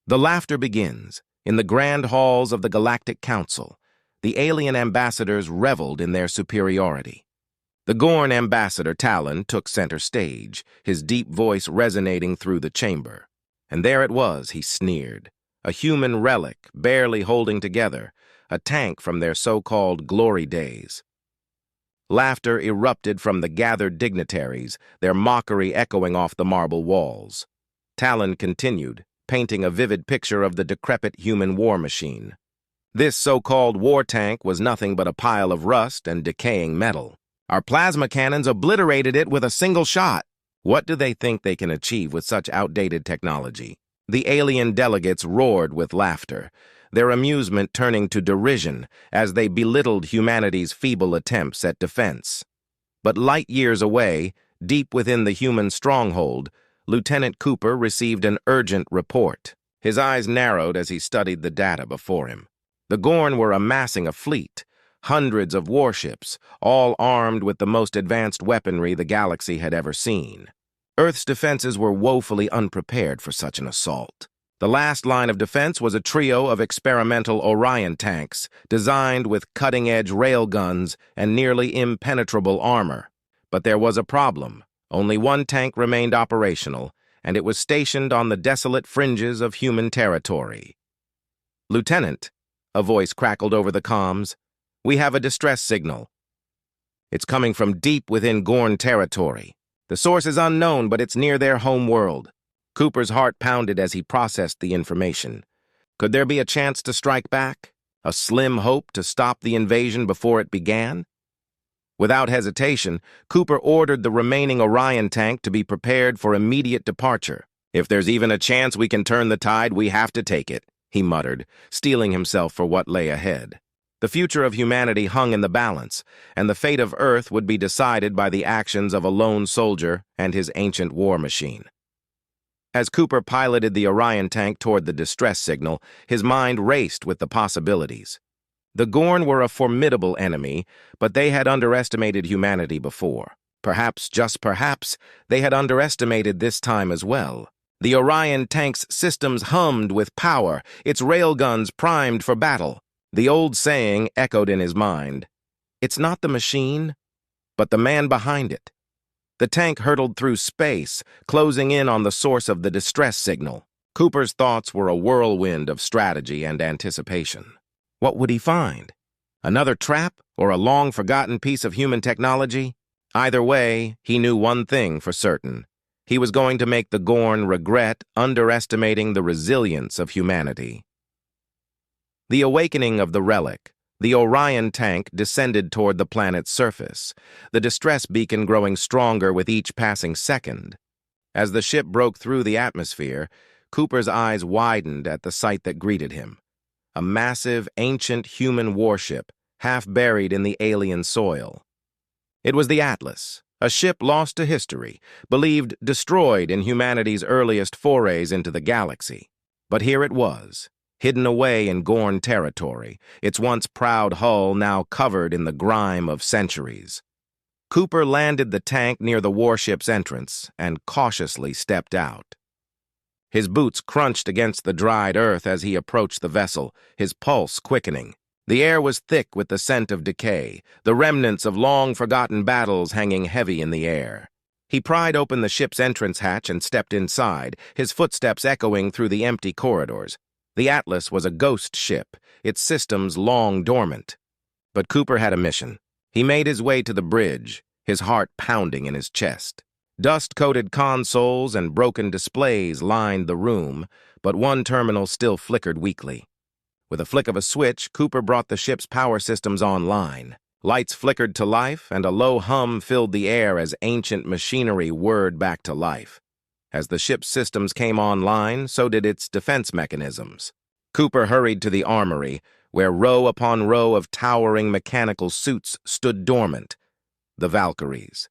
The laughter begins. In the grand halls of the Galactic Council, the alien ambassadors reveled in their superiority. The Gorn ambassador, Talon, took center stage, his deep voice resonating through the chamber. And there it was, he sneered. A human relic, barely holding together, a tank from their so-called glory days. Laughter erupted from the gathered dignitaries, their mockery echoing off the marble walls. Talon continued, painting a vivid picture of the decrepit human war machine. This so-called war tank was nothing but a pile of rust and decaying metal. Our plasma cannons obliterated it with a single shot. What do they think they can achieve with such outdated technology? The alien delegates roared with laughter, their amusement turning to derision as they belittled humanity's feeble attempts at defense. But light years away, deep within the human stronghold, Lieutenant Cooper received an urgent report. His eyes narrowed as he studied the data before him. The Gorn were amassing a fleet, hundreds of warships, all armed with the most advanced weaponry the galaxy had ever seen. Earth's defenses were woefully unprepared for such an assault. The last line of defense was a trio of experimental Orion tanks, designed with cutting-edge railguns and nearly impenetrable armor. But there was a problem. Only one tank remained operational, and it was stationed on the desolate fringes of human territory. "Lieutenant," a voice crackled over the comms, "we have a distress signal. It's coming from deep within Gorn territory. The source is unknown, but it's near their home world." Cooper's heart pounded as he processed the information. Could there be a chance to strike back? A slim hope to stop the invasion before it began? Without hesitation, Cooper ordered the remaining Orion tank to be prepared for immediate departure. "If there's even a chance we can turn the tide, we have to take it," he muttered, steeling himself for what lay ahead. The future of humanity hung in the balance, and the fate of Earth would be decided by the actions of a lone soldier and his ancient war machine. As Cooper piloted the Orion tank toward the distress signal, his mind raced with the possibilities. The Gorn were a formidable enemy, but they had underestimated humanity before. Perhaps, just perhaps, they had underestimated this time as well. The Orion tank's systems hummed with power, its railguns primed for battle. The old saying echoed in his mind, "It's not the machine, but the man behind it." The tank hurtled through space, closing in on the source of the distress signal. Cooper's thoughts were a whirlwind of strategy and anticipation. What would he find? Another trap or a long-forgotten piece of human technology? Either way, he knew one thing for certain. He was going to make the Gorn regret underestimating the resilience of humanity. The awakening of the relic, the Orion tank descended toward the planet's surface, the distress beacon growing stronger with each passing second. As the ship broke through the atmosphere, Cooper's eyes widened at the sight that greeted him. A massive, ancient human warship, half buried in the alien soil. It was the Atlas, a ship lost to history, believed destroyed in humanity's earliest forays into the galaxy. But here it was, hidden away in Gorn territory, its once proud hull now covered in the grime of centuries. Cooper landed the tank near the warship's entrance and cautiously stepped out. His boots crunched against the dried earth as he approached the vessel, his pulse quickening. The air was thick with the scent of decay, the remnants of long-forgotten battles hanging heavy in the air. He pried open the ship's entrance hatch and stepped inside, his footsteps echoing through the empty corridors. The Atlas was a ghost ship, its systems long dormant. But Cooper had a mission. He made his way to the bridge, his heart pounding in his chest. Dust-coated consoles and broken displays lined the room, but one terminal still flickered weakly. With a flick of a switch, Cooper brought the ship's power systems online. Lights flickered to life, and a low hum filled the air as ancient machinery whirred back to life. As the ship's systems came online, so did its defense mechanisms. Cooper hurried to the armory, where row upon row of towering mechanical suits stood dormant. The Valkyries.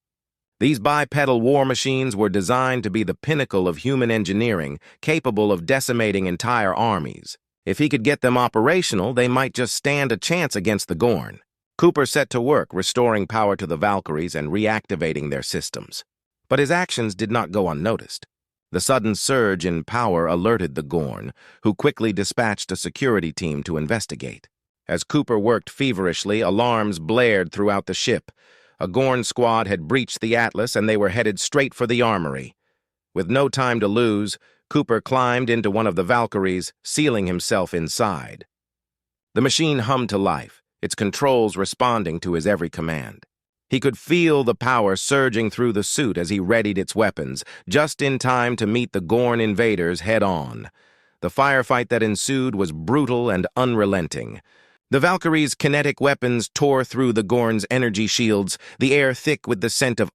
These bipedal war machines were designed to be the pinnacle of human engineering, capable of decimating entire armies. If he could get them operational, they might just stand a chance against the Gorn. Cooper set to work restoring power to the Valkyries and reactivating their systems. But his actions did not go unnoticed. The sudden surge in power alerted the Gorn, who quickly dispatched a security team to investigate. As Cooper worked feverishly, alarms blared throughout the ship. A Gorn squad had breached the Atlas and they were headed straight for the armory. With no time to lose, Cooper climbed into one of the Valkyries, sealing himself inside. The machine hummed to life, its controls responding to his every command. He could feel the power surging through the suit as he readied its weapons, just in time to meet the Gorn invaders head-on. The firefight that ensued was brutal and unrelenting. The Valkyries' kinetic weapons tore through the Gorn's energy shields, the air thick with the scent of...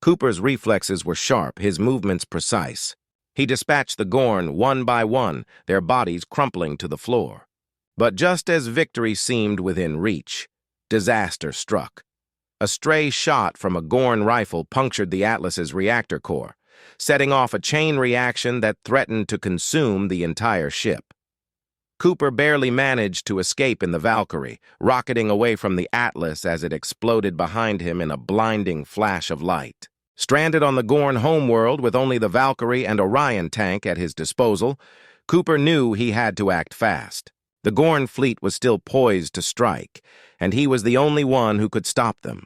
Cooper's reflexes were sharp, his movements precise. He dispatched the Gorn one by one, their bodies crumpling to the floor. But just as victory seemed within reach, disaster struck. A stray shot from a Gorn rifle punctured the Atlas's reactor core, setting off a chain reaction that threatened to consume the entire ship. Cooper barely managed to escape in the Valkyrie, rocketing away from the Atlas as it exploded behind him in a blinding flash of light. Stranded on the Gorn homeworld with only the Valkyrie and Orion tank at his disposal, Cooper knew he had to act fast. The Gorn fleet was still poised to strike, and he was the only one who could stop them.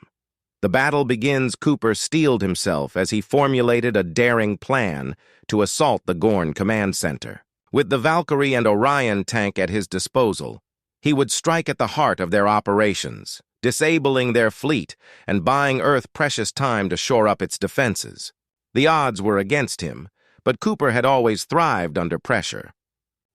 The battle begins. Cooper steeled himself as he formulated a daring plan to assault the Gorn command center. With the Valkyrie and Orion tank at his disposal, he would strike at the heart of their operations, disabling their fleet and buying Earth precious time to shore up its defenses. The odds were against him, but Cooper had always thrived under pressure.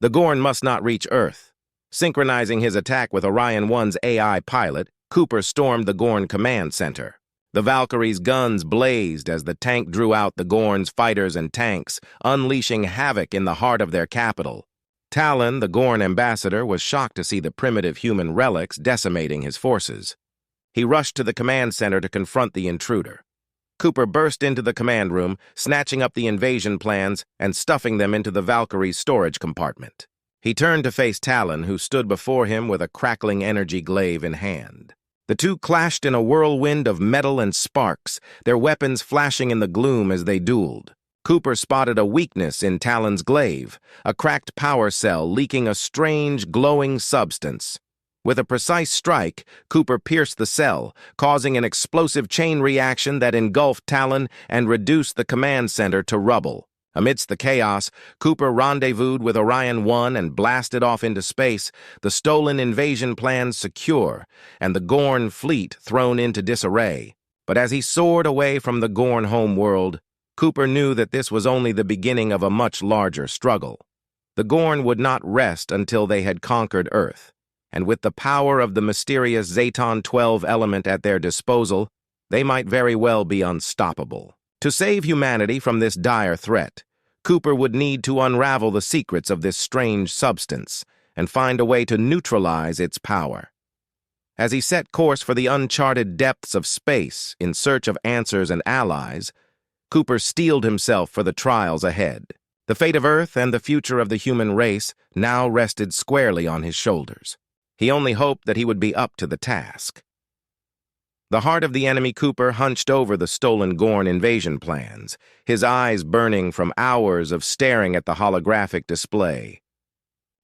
The Gorn must not reach Earth. Synchronizing his attack with Orion 1's AI pilot, Cooper stormed the Gorn command center. The Valkyrie's guns blazed as the tank drew out the Gorn's fighters and tanks, unleashing havoc in the heart of their capital. Talon, the Gorn ambassador, was shocked to see the primitive human relics decimating his forces. He rushed to the command center to confront the intruder. Cooper burst into the command room, snatching up the invasion plans and stuffing them into the Valkyrie's storage compartment. He turned to face Talon, who stood before him with a crackling energy glaive in hand. The two clashed in a whirlwind of metal and sparks, their weapons flashing in the gloom as they dueled. Cooper spotted a weakness in Talon's glaive, a cracked power cell leaking a strange, glowing substance. With a precise strike, Cooper pierced the cell, causing an explosive chain reaction that engulfed Talon and reduced the command center to rubble. Amidst the chaos, Cooper rendezvoused with Orion 1 and blasted off into space, the stolen invasion plans secure, and the Gorn fleet thrown into disarray. But as he soared away from the Gorn homeworld, Cooper knew that this was only the beginning of a much larger struggle. The Gorn would not rest until they had conquered Earth, and with the power of the mysterious Zaton 12 element at their disposal, they might very well be unstoppable. To save humanity from this dire threat, Cooper would need to unravel the secrets of this strange substance and find a way to neutralize its power. As he set course for the uncharted depths of space in search of answers and allies, Cooper steeled himself for the trials ahead. The fate of Earth and the future of the human race now rested squarely on his shoulders. He only hoped that he would be up to the task. The heart of the enemy, Cooper hunched over the stolen Gorn invasion plans, his eyes burning from hours of staring at the holographic display.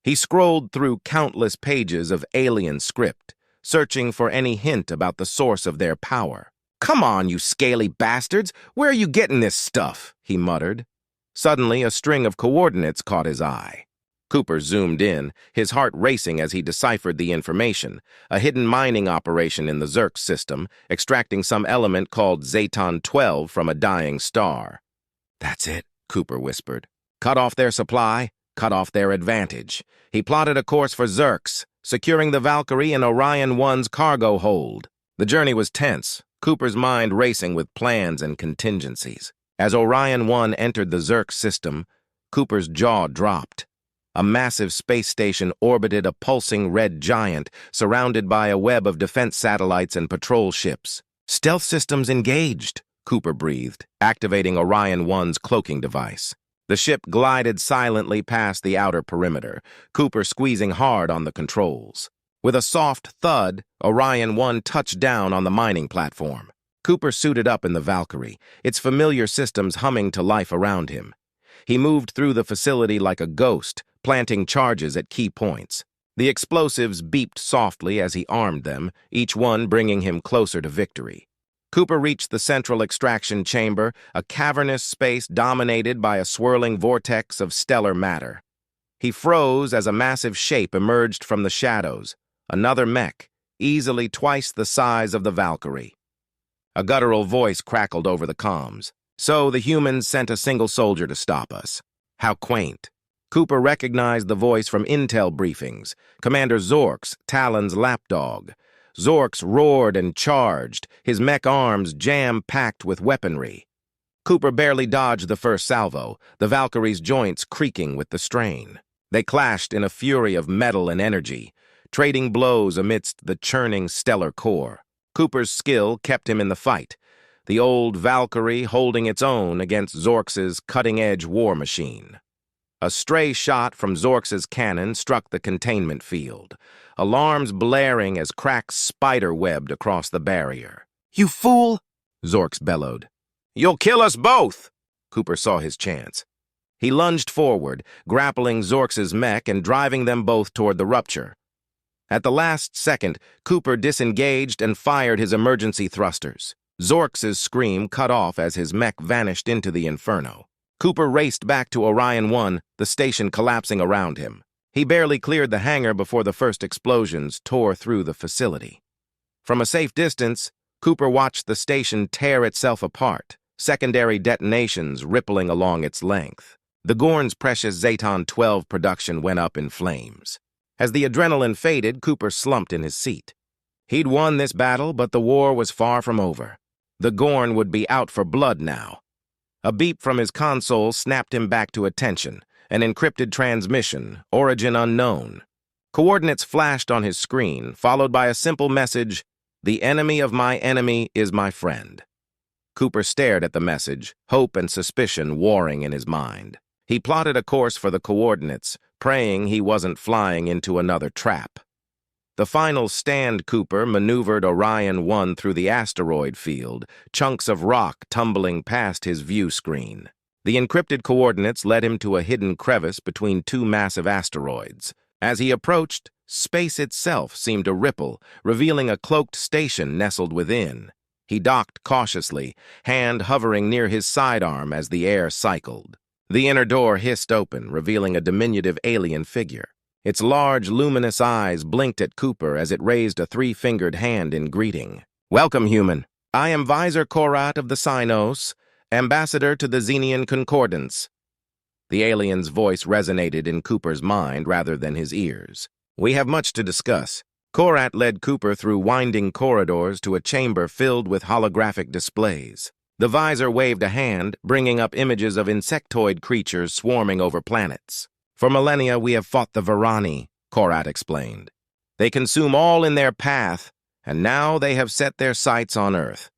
He scrolled through countless pages of alien script, searching for any hint about the source of their power. "Come on, you scaly bastards! Where are you getting this stuff?" he muttered. Suddenly, a string of coordinates caught his eye. Cooper zoomed in, his heart racing as he deciphered the information, a hidden mining operation in the Zerk system, extracting some element called Zaton 12 from a dying star. "That's it," Cooper whispered. "Cut off their supply, cut off their advantage." He plotted a course for Zerks, securing the Valkyrie and Orion 1's cargo hold. The journey was tense, Cooper's mind racing with plans and contingencies. As Orion 1 entered the Zerk system, Cooper's jaw dropped. A massive space station orbited a pulsing red giant, surrounded by a web of defense satellites and patrol ships. "Stealth systems engaged," Cooper breathed, activating Orion 1's cloaking device. The ship glided silently past the outer perimeter, Cooper squeezing hard on the controls. With a soft thud, Orion 1 touched down on the mining platform. Cooper suited up in the Valkyrie, its familiar systems humming to life around him. He moved through the facility like a ghost, planting charges at key points. The explosives beeped softly as he armed them, each one bringing him closer to victory. Cooper reached the central extraction chamber, a cavernous space dominated by a swirling vortex of stellar matter. He froze as a massive shape emerged from the shadows, another mech, easily twice the size of the Valkyrie. A guttural voice crackled over the comms. So the humans sent a single soldier to stop us. How quaint. Cooper recognized the voice from intel briefings, Commander Zorks, Talon's lapdog. Zorks roared and charged, his mech arms jam-packed with weaponry. Cooper barely dodged the first salvo, the Valkyrie's joints creaking with the strain. They clashed in a fury of metal and energy, trading blows amidst the churning stellar core. Cooper's skill kept him in the fight, the old Valkyrie holding its own against Zorks's cutting-edge war machine. A stray shot from Zorks's cannon struck the containment field, alarms blaring as cracks spider-webbed across the barrier. "You fool!" Zorks bellowed. "You'll kill us both!" Cooper saw his chance. He lunged forward, grappling Zorks's mech and driving them both toward the rupture. At the last second, Cooper disengaged and fired his emergency thrusters. Zorks's scream cut off as his mech vanished into the inferno. Cooper raced back to Orion 1, the station collapsing around him. He barely cleared the hangar before the first explosions tore through the facility. From a safe distance, Cooper watched the station tear itself apart, secondary detonations rippling along its length. The Gorn's precious Zaton-12 production went up in flames. As the adrenaline faded, Cooper slumped in his seat. He'd won this battle, but the war was far from over. The Gorn would be out for blood now. A beep from his console snapped him back to attention, an encrypted transmission, origin unknown. Coordinates flashed on his screen, followed by a simple message, "The enemy of my enemy is my friend." Cooper stared at the message, hope and suspicion warring in his mind. He plotted a course for the coordinates, praying he wasn't flying into another trap. The final stand Cooper maneuvered Orion 1 through the asteroid field, chunks of rock tumbling past his view screen. The encrypted coordinates led him to a hidden crevice between two massive asteroids. As he approached, space itself seemed to ripple, revealing a cloaked station nestled within. He docked cautiously, hand hovering near his sidearm as the air cycled. The inner door hissed open, revealing a diminutive alien figure. Its large, luminous eyes blinked at Cooper as it raised a three-fingered hand in greeting. "Welcome, human. I am Visor Korat of the Cynos, ambassador to the Xenian Concordance." The alien's voice resonated in Cooper's mind rather than his ears. "We have much to discuss." Korat led Cooper through winding corridors to a chamber filled with holographic displays. The visor waved a hand, bringing up images of insectoid creatures swarming over planets. "For millennia, we have fought the Varani," Korat explained. "They consume all in their path, and now they have set their sights on Earth."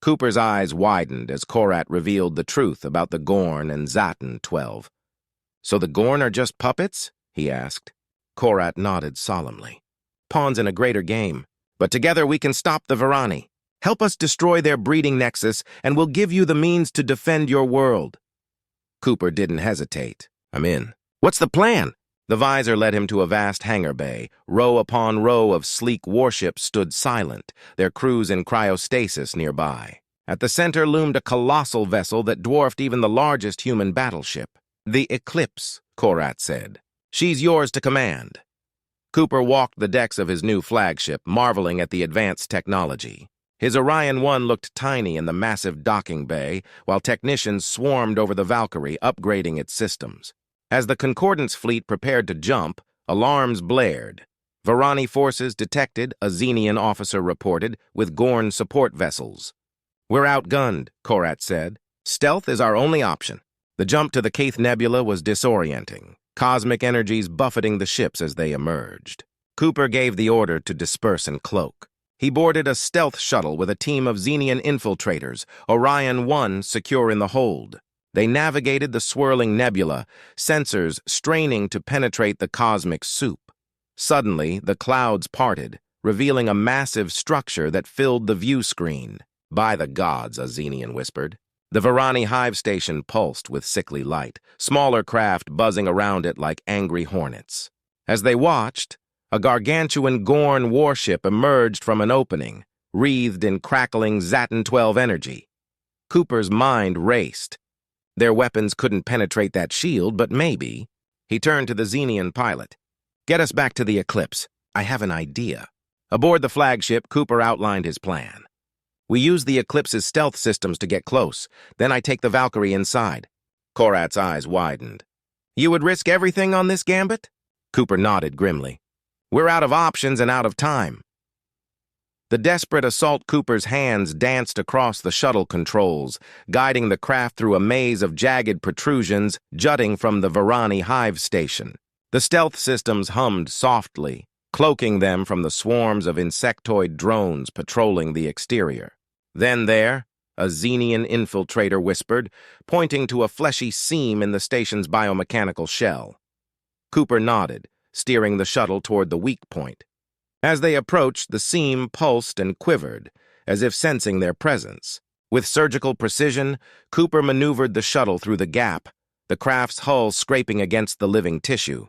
Cooper's eyes widened as Korat revealed the truth about the Gorn and Zaton-12. "So the Gorn are just puppets?" he asked. Korat nodded solemnly. "Pawns in a greater game. But together we can stop the Varani. Help us destroy their breeding nexus, and we'll give you the means to defend your world." Cooper didn't hesitate. "I'm in." "What's the plan?" The visor led him to a vast hangar bay. Row upon row of sleek warships stood silent, their crews in cryostasis nearby. At the center loomed a colossal vessel that dwarfed even the largest human battleship. "The Eclipse," Korat said. "She's yours to command." Cooper walked the decks of his new flagship, marveling at the advanced technology. His Orion 1 looked tiny in the massive docking bay, while technicians swarmed over the Valkyrie, upgrading its systems. As the Concordance fleet prepared to jump, alarms blared. Varani forces detected, a Xenian officer reported, with Gorn support vessels. "We're outgunned," Korat said. "Stealth is our only option." The jump to the Caith Nebula was disorienting, cosmic energies buffeting the ships as they emerged. Cooper gave the order to disperse and cloak. He boarded a stealth shuttle with a team of Xenian infiltrators, Orion 1 secure in the hold. They navigated the swirling nebula, sensors straining to penetrate the cosmic soup. Suddenly, the clouds parted, revealing a massive structure that filled the view screen. By the gods, a Xenian whispered. The Varani hive station pulsed with sickly light, smaller craft buzzing around it like angry hornets. As they watched, a gargantuan Gorn warship emerged from an opening, wreathed in crackling Zatin-12 energy. Cooper's mind raced. Their weapons couldn't penetrate that shield, but maybe. He turned to the Xenian pilot. "Get us back to the Eclipse. I have an idea." Aboard the flagship, Cooper outlined his plan. "We use the Eclipse's stealth systems to get close. Then I take the Valkyrie inside." Korat's eyes widened. "You would risk everything on this gambit?" Cooper nodded grimly. "We're out of options and out of time." The desperate assault Cooper's hands danced across the shuttle controls, guiding the craft through a maze of jagged protrusions jutting from the Varani hive station. The stealth systems hummed softly, cloaking them from the swarms of insectoid drones patrolling the exterior. "Then there," a Xenian infiltrator whispered, pointing to a fleshy seam in the station's biomechanical shell. Cooper nodded, steering the shuttle toward the weak point. As they approached, the seam pulsed and quivered, as if sensing their presence. With surgical precision, Cooper maneuvered the shuttle through the gap, the craft's hull scraping against the living tissue.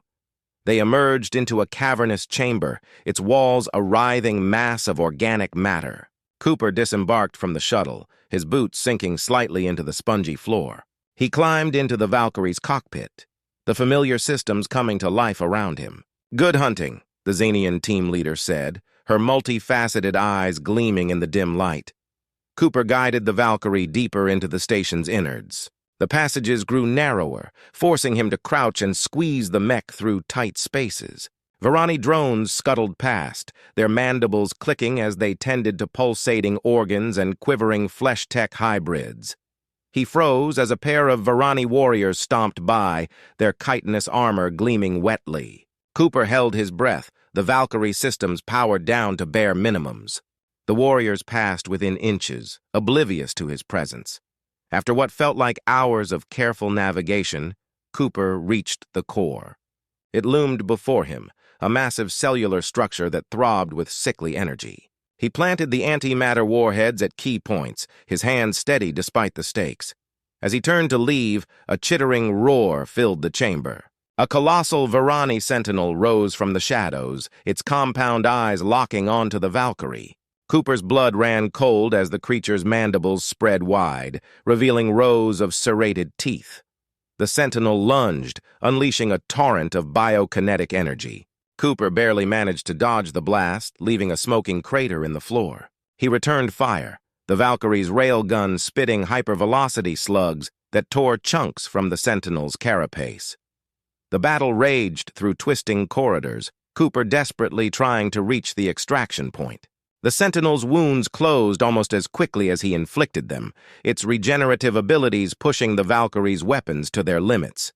They emerged into a cavernous chamber, its walls a writhing mass of organic matter. Cooper disembarked from the shuttle, his boots sinking slightly into the spongy floor. He climbed into the Valkyrie's cockpit, the familiar systems coming to life around him. "Good hunting," the Xenian team leader said, her multifaceted eyes gleaming in the dim light. Cooper guided the Valkyrie deeper into the station's innards. The passages grew narrower, forcing him to crouch and squeeze the mech through tight spaces. Varani drones scuttled past, their mandibles clicking as they tended to pulsating organs and quivering flesh-tech hybrids. He froze as a pair of Varani warriors stomped by, their chitinous armor gleaming wetly. Cooper held his breath, the Valkyrie systems powered down to bare minimums. The warriors passed within inches, oblivious to his presence. After what felt like hours of careful navigation, Cooper reached the core. It loomed before him, a massive cellular structure that throbbed with sickly energy. He planted the antimatter warheads at key points, his hands steady despite the stakes. As he turned to leave, a chittering roar filled the chamber. A colossal Varani sentinel rose from the shadows, its compound eyes locking onto the Valkyrie. Cooper's blood ran cold as the creature's mandibles spread wide, revealing rows of serrated teeth. The sentinel lunged, unleashing a torrent of biokinetic energy. Cooper barely managed to dodge the blast, leaving a smoking crater in the floor. He returned fire, the Valkyrie's railgun spitting hypervelocity slugs that tore chunks from the sentinel's carapace. The battle raged through twisting corridors, Cooper desperately trying to reach the extraction point. The Sentinel's wounds closed almost as quickly as he inflicted them, its regenerative abilities pushing the Valkyrie's weapons to their limits.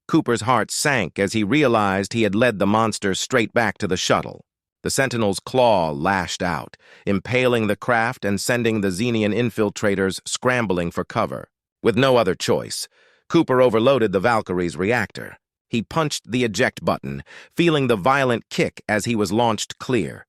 Cooper's heart sank as he realized he had led the monster straight back to the shuttle. The Sentinel's claw lashed out, impaling the craft and sending the Xenian infiltrators scrambling for cover. With no other choice, Cooper overloaded the Valkyrie's reactor. He punched the eject button, feeling the violent kick as he was launched clear.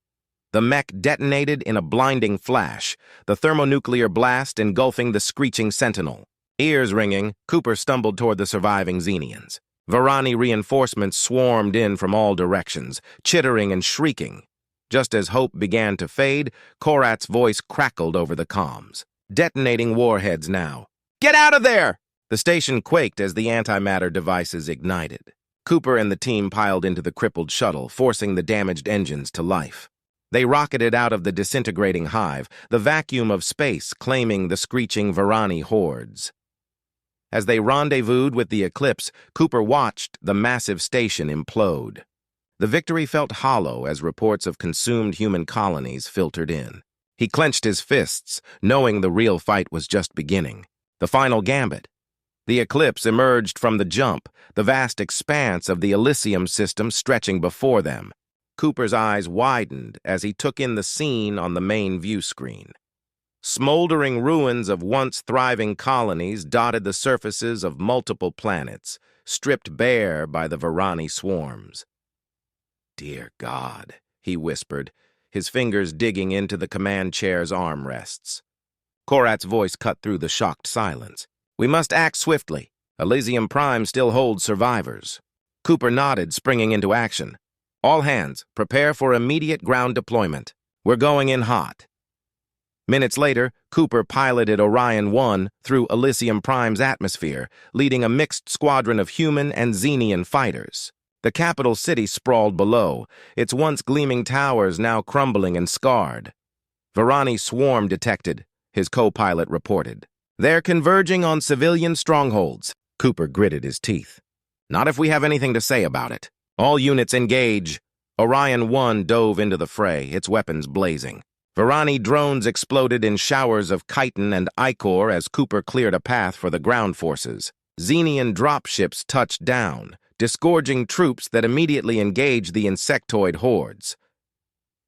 The mech detonated in a blinding flash, the thermonuclear blast engulfing the screeching sentinel. Ears ringing, Cooper stumbled toward the surviving Xenians. Varani reinforcements swarmed in from all directions, chittering and shrieking. Just as hope began to fade, Korat's voice crackled over the comms. "Detonating warheads now. Get out of there!" The station quaked as the antimatter devices ignited. Cooper and the team piled into the crippled shuttle, forcing the damaged engines to life. They rocketed out of the disintegrating hive, the vacuum of space claiming the screeching Varani hordes. As they rendezvoused with the Eclipse, Cooper watched the massive station implode. The victory felt hollow as reports of consumed human colonies filtered in. He clenched his fists, knowing the real fight was just beginning. The final gambit. The Eclipse emerged from the jump, the vast expanse of the Elysium system stretching before them. Cooper's eyes widened as he took in the scene on the main view screen. Smoldering ruins of once thriving colonies dotted the surfaces of multiple planets, stripped bare by the Varani swarms. "Dear God," he whispered, his fingers digging into the command chair's armrests. Korat's voice cut through the shocked silence. "We must act swiftly. Elysium Prime still holds survivors." Cooper nodded, springing into action. "All hands, prepare for immediate ground deployment. We're going in hot." Minutes later, Cooper piloted Orion 1 through Elysium Prime's atmosphere, leading a mixed squadron of human and Xenian fighters. The capital city sprawled below, its once gleaming towers now crumbling and scarred. "Varani swarm detected," his co-pilot reported. "They're converging on civilian strongholds." Cooper gritted his teeth. "Not if we have anything to say about it. All units engage." Orion 1 dove into the fray, its weapons blazing. Varani drones exploded in showers of chitin and ichor as Cooper cleared a path for the ground forces. Xenian dropships touched down, disgorging troops that immediately engaged the insectoid hordes.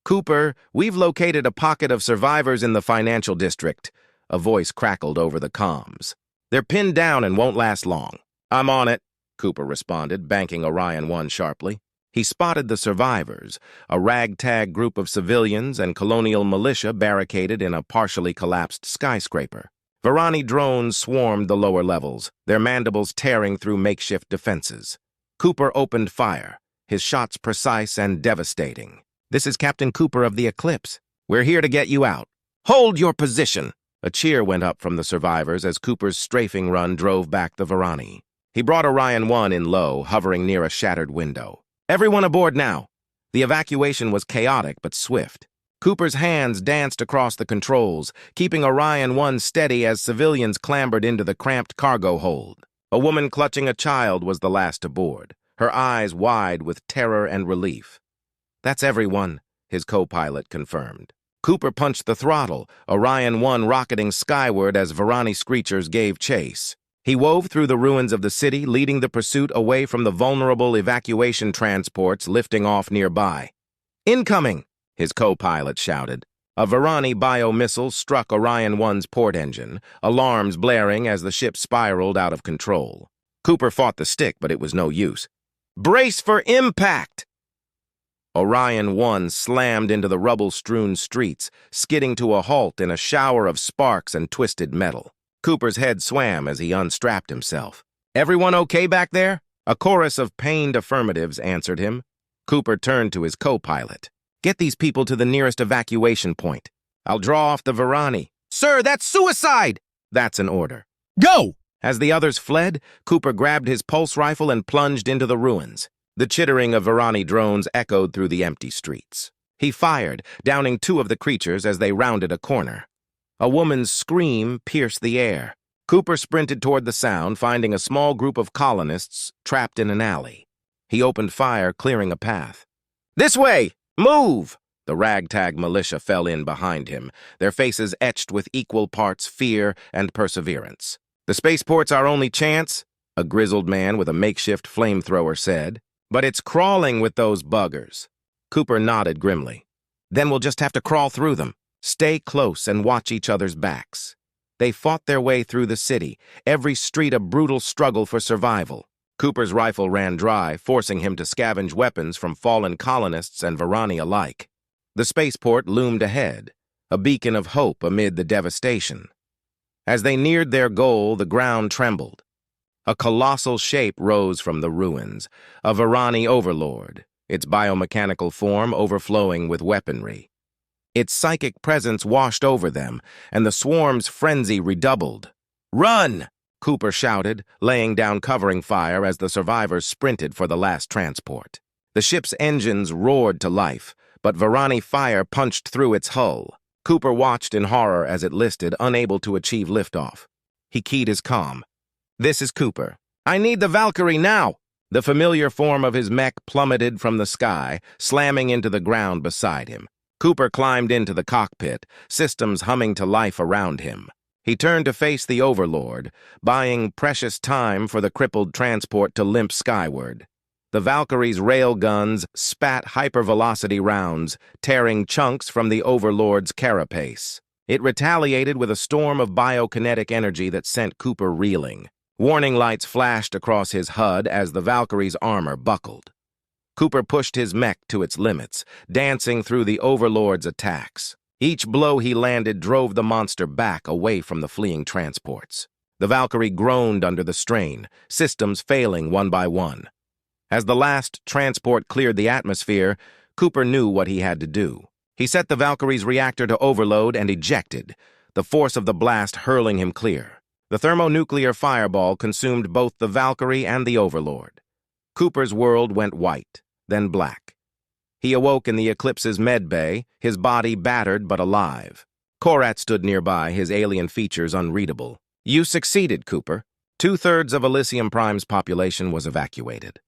"Cooper, we've located a pocket of survivors in the financial district," a voice crackled over the comms. "They're pinned down and won't last long." "I'm on it," Cooper responded, banking Orion 1 sharply. He spotted the survivors, a ragtag group of civilians and colonial militia barricaded in a partially collapsed skyscraper. Varani drones swarmed the lower levels, their mandibles tearing through makeshift defenses. Cooper opened fire, his shots precise and devastating. "This is Captain Cooper of the Eclipse. We're here to get you out." "Hold your position!" A cheer went up from the survivors as Cooper's strafing run drove back the Varani. He brought Orion 1 in low, hovering near a shattered window. "Everyone aboard now." The evacuation was chaotic but swift. Cooper's hands danced across the controls, keeping Orion 1 steady as civilians clambered into the cramped cargo hold. A woman clutching a child was the last aboard, her eyes wide with terror and relief. "That's everyone," his co-pilot confirmed. Cooper punched the throttle, Orion 1 rocketing skyward as Varani screechers gave chase. He wove through the ruins of the city, leading the pursuit away from the vulnerable evacuation transports lifting off nearby. "Incoming!" his co-pilot shouted. A Varani biomissile struck Orion 1's port engine, alarms blaring as the ship spiraled out of control. Cooper fought the stick, but it was no use. "Brace for impact!" Orion 1 slammed into the rubble-strewn streets, skidding to a halt in a shower of sparks and twisted metal. Cooper's head swam as he unstrapped himself. "Everyone okay back there?" A chorus of pained affirmatives answered him. Cooper turned to his co-pilot. "Get these people to the nearest evacuation point. I'll draw off the Varani." "Sir, that's suicide!" "That's an order." Go! As the others fled, Cooper grabbed his pulse rifle and plunged into the ruins. The chittering of Varani drones echoed through the empty streets. He fired, downing 2 of the creatures as they rounded a corner. A woman's scream pierced the air. Cooper sprinted toward the sound, finding a small group of colonists trapped in an alley. He opened fire, clearing a path. "This way! Move!" The ragtag militia fell in behind him, their faces etched with equal parts fear and perseverance. "The spaceport's our only chance," a grizzled man with a makeshift flamethrower said. "But it's crawling with those buggers." Cooper nodded grimly. "Then we'll just have to crawl through them. Stay close and watch each other's backs." They fought their way through the city, every street a brutal struggle for survival. Cooper's rifle ran dry, forcing him to scavenge weapons from fallen colonists and Varani alike. The spaceport loomed ahead, a beacon of hope amid the devastation. As they neared their goal, the ground trembled. A colossal shape rose from the ruins, a Varani overlord, its biomechanical form overflowing with weaponry. Its psychic presence washed over them, and the swarm's frenzy redoubled. "Run!" Cooper shouted, laying down covering fire as the survivors sprinted for the last transport. The ship's engines roared to life, but Varani fire punched through its hull. Cooper watched in horror as it listed, unable to achieve liftoff. He keyed his comm. "This is Cooper. I need the Valkyrie now!" The familiar form of his mech plummeted from the sky, slamming into the ground beside him. Cooper climbed into the cockpit, systems humming to life around him. He turned to face the Overlord, buying precious time for the crippled transport to limp skyward. The Valkyrie's rail guns spat hypervelocity rounds, tearing chunks from the Overlord's carapace. It retaliated with a storm of biokinetic energy that sent Cooper reeling. Warning lights flashed across his HUD as the Valkyrie's armor buckled. Cooper pushed his mech to its limits, dancing through the Overlord's attacks. Each blow he landed drove the monster back away from the fleeing transports. The Valkyrie groaned under the strain, systems failing one by one. As the last transport cleared the atmosphere, Cooper knew what he had to do. He set the Valkyrie's reactor to overload and ejected, the force of the blast hurling him clear. The thermonuclear fireball consumed both the Valkyrie and the Overlord. Cooper's world went white, then black. He awoke in the Eclipse's medbay, his body battered but alive. Korat stood nearby, his alien features unreadable. "You succeeded, Cooper." 2/3 of Elysium Prime's population was evacuated.